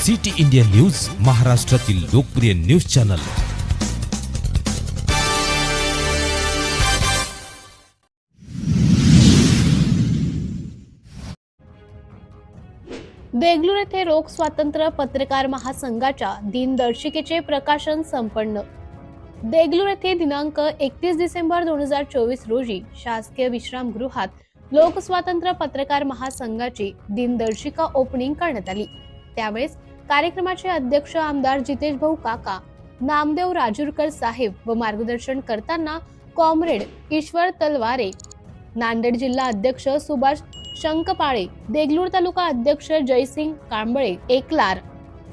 City India news, महाराष्ट्रातील लोकप्रिय news channel. Deglur येथे रोग स्वातंत्र्य पत्रकार महासंघाच्या दिनदर्शिकेचे प्रकाशन संपन्न। देगलूर येथे दिनांक 31 डिसेंबर 2024 रोजी शासकीय विश्रामगृहात लोक स्वातंत्र्य पत्रकार महासंघाची दिनदर्शिका ओपनिंग करण्यात आली। त्यावेळेस कार्यक्रमाचे अध्यक्ष आमदार जितेश भाऊ काका नामदेव राजूरकर साहेब व मार्गदर्शन करताना कॉम्रेड ईश्वर तलवारे, नांदेड जिल्हा अध्यक्ष सुभाष शंकपाळे, देगलूर तालुका अध्यक्ष जयसिंग कांबळे एकलार,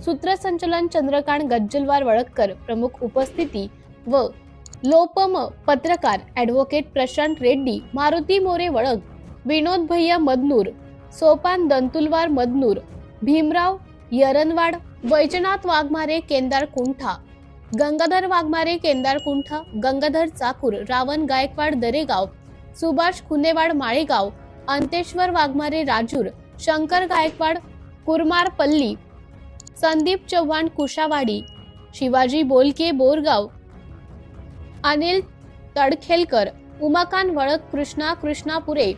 सूत्रसंचालन चंद्रकांत गज्जलवार वळककर प्रमुख उपस्थिती व लोपम पत्रकार ॲडव्होकेट प्रशांत रेड्डी, मारुती मोरे वळग, विनोद भैया मदनूर, सोपान दंतुलवार मदनूर, भीमराव यरनवाड, वैजनाथ वाघमारे केंदार कुंठा, गंगाधर वाघमारे केंदार कुंठा, गंगाधर चाकूर, रावण गायकवाड दरेगाव, सुभाष खुनेवाड माळेगाव, अंतेश्वर वाघमारे राजूर, शंकर गायकवाड कुरमार पल्ली, संदीप चव्हाण कुशावाडी, शिवाजी बोलके बोरगाव, अनिल तडखेलकर, उमाकांत वळक कृष्णापुरे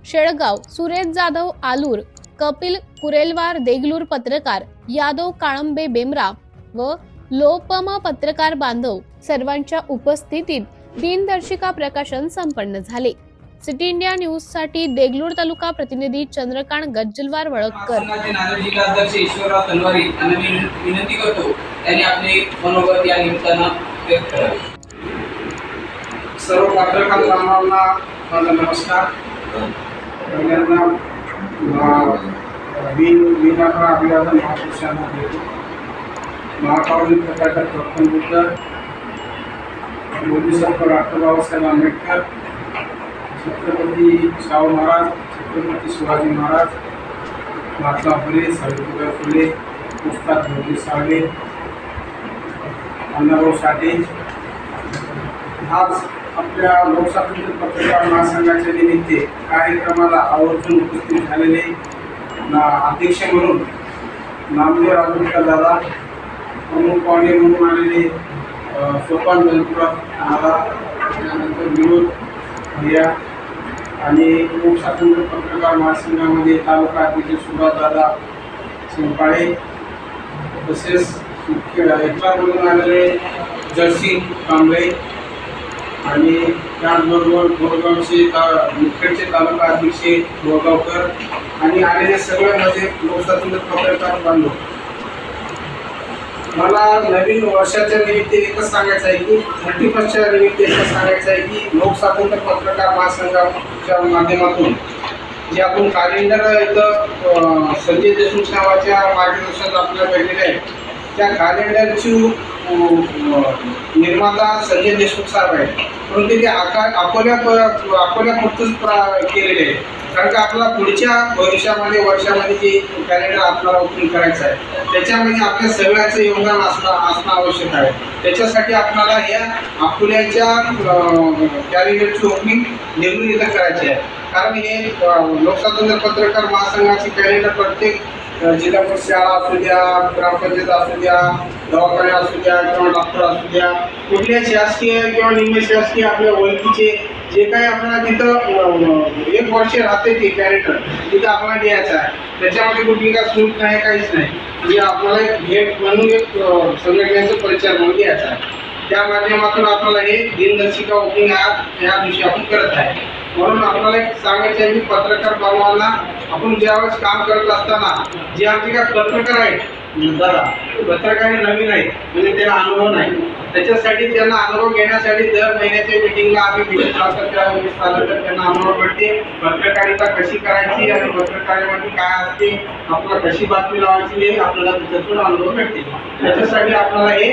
शेळगाव, सुरेश जाधव आलूर, कपिल कुरेलवार देगलूर पत्रकार, यादव काळंबे बेमरा व लोपम पत्रकार बांधव सर्वांच्या उपस्थितीत दिनदर्शिका प्रकाशन संपन्न झाले। सिटी इंडिया न्यूज साठी देगलूर तालुका प्रतिनिधी चंद्रकांत गज्जलवार वळककर। अध्यक्ष ईश्वरराव तलवारे यांना विनंती करतो त्यांनी आपले मनोगत या निमित्तानं व्यक्त करावे। सर्व पत्रकार बांधवांना माझा नमस्कार। पहिल्यांदा अभिवादन महापुरुषांना देतो। महाकारुणिक प्रकाशक गौतम बुद्ध, बोधिसत्व डॉक्टर बाबासाहेब आंबेडकर, छत्रपती शाहू महाराज, छत्रपती शिवाजी महाराज, महात्मा फुले, सावित्रीबाई फुले, उस्ताद भोसले साळवे, अण्णाभाऊ साठे आज आपल्या लोकस्वातंत्र्य पत्रकार महासंघाच्या निमित्त कार्यक्रमाला आवर्जून उपस्थित झालेले अध्यक्ष म्हणून नामदेव राजूरकर दादा, प्रमुख पाहुणे म्हणून आलेले सोपान दंतुलवार दादा, त्यानंतर विनोद भैया आणि लोकस्वातंत्र्य पत्रकार महासंघामध्ये तालुका अध्यक्ष सुभाष दादा शंकपाळे, तसेच एकला म्हणून आलेले जयसिंग कांबळे आणि त्याचबरोबर बोरगावचे मुखेडचे तालुका अध्यक्ष बोरगावकर आणि आलेले सगळे माझे लोकस्वातंत्र्य पत्रकार बांधव। मला नवीन वर्षाच्या निमित्त एकच सांगायचं आहे की 31च्या निमित्त एकच सांगायचं आहे की लोकस्वातंत्र्य पत्रकार महासंघाच्या माध्यमातून जे आपण कॅलेंडर इथं संजय देशमुख साहेबांच्या मार्गदर्शनात आपल्याला भेटलेले आहे, त्या कॅलेंडरची निर्माता संजय देशमुख साहेब आहेत, परंतु ते अकोल्यापुरतच केलेले आहे। कारण का आपल्याला पुढच्या भविष्यामध्ये वर्षामध्ये जे कॅलेंडर आपल्याला ओपन करायचं आहे त्याच्यामध्ये आपल्या सगळ्यांचं योगदान असणं आवश्यक आहे। त्याच्यासाठी आपल्याला या अकोल्याच्या कॅलेंडरची ओपनिंग देगलूर इथं करायची आहे। कारण हे लोकस्वातंत्र्य पत्रकार महासंघाची कॅलेंडर प्रत्येक जिल्हा परिषद शाळा असू द्या, ग्रामपंचायत असू द्या, दवाखाने असू द्या किंवा डॉक्टर असू द्या, कुठल्या शासकीय किंवा निम्न शासकीय आपल्या ओळखीचे जे काही आपल्याला तिथं 1 वर्ष राहते ते कॅलेंडर तिथं आपल्याला द्यायचं आहे। त्याच्यामध्ये कुठली काय शुल्क नाही, काहीच नाही, जे आपल्याला एक भेट म्हणून एक संघटनेचं परिचय म्हणून द्यायचं आहे। त्या माध्यमातून आपल्याला हे दिनदर्शिका ओपनिंग या दिवशी आपण करत आहे। म्हणून आपल्याला एक सांगायचं आहे की पत्रकार बांधवांना आपण ज्यावेळेस काम करत असताना जे आमचे काय पत्रकार आहेत दादा, पत्रकार नवीन आहेत म्हणजे त्यांना अनुभव नाही, त्याच्यासाठी त्यांना अनुभव घेण्यासाठी दर महिन्याच्या मिटिंगला आम्ही भेटत असतो। त्यावेळेस त्यांना अनुभव भेटते, पत्रकारिता कशी करायची आणि पत्रकारितेमध्ये काय असते, आपल्याला कशी बातमी लावायची हे आपल्याला त्याच्यातून अनुभव भेटते। त्याच्यासाठी आपल्याला हे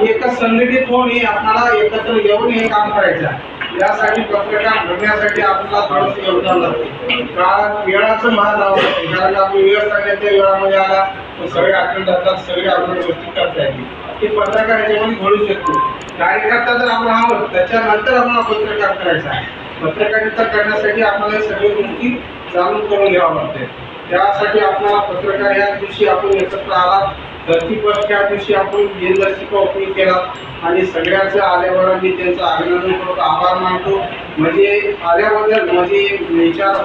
एकच संघटित होऊन हे आपल्याला एकत्र येऊन हे काम करायचं आहे। यासाठी पत्रकार घडण्यासाठी आपल्याला थोडंसं योगदान लागते। काळात वेळाचं महान नाव आहे, कारण आपण वेळ सांगण्याच्या वेळामध्ये आला सगळे आठवण जातात, सगळे आपल्या गोष्टी करता येतील, ते पत्रकार याच्यामध्ये घडू शकतो। कार्यकर्ता जर आपण आहोत त्याच्यानंतर आपल्याला पत्रकार करायचा आहे। पत्रकारिता करण्यासाठी आपल्याला सगळ्या गोष्टी जाणून करून घ्यावं लागते। त्यासाठी आपल्याला पत्रकार या दिवशी आपण एकत्र आलात. 31 या दिवशी आपण दिनदर्शिका ओपनिंग केला आणि सगळ्यांचं आल्यावर मी त्यांचं अभिनंदन करतो, आभार मानतो. म्हणजे आल्याबद्दल म्हणजे विचार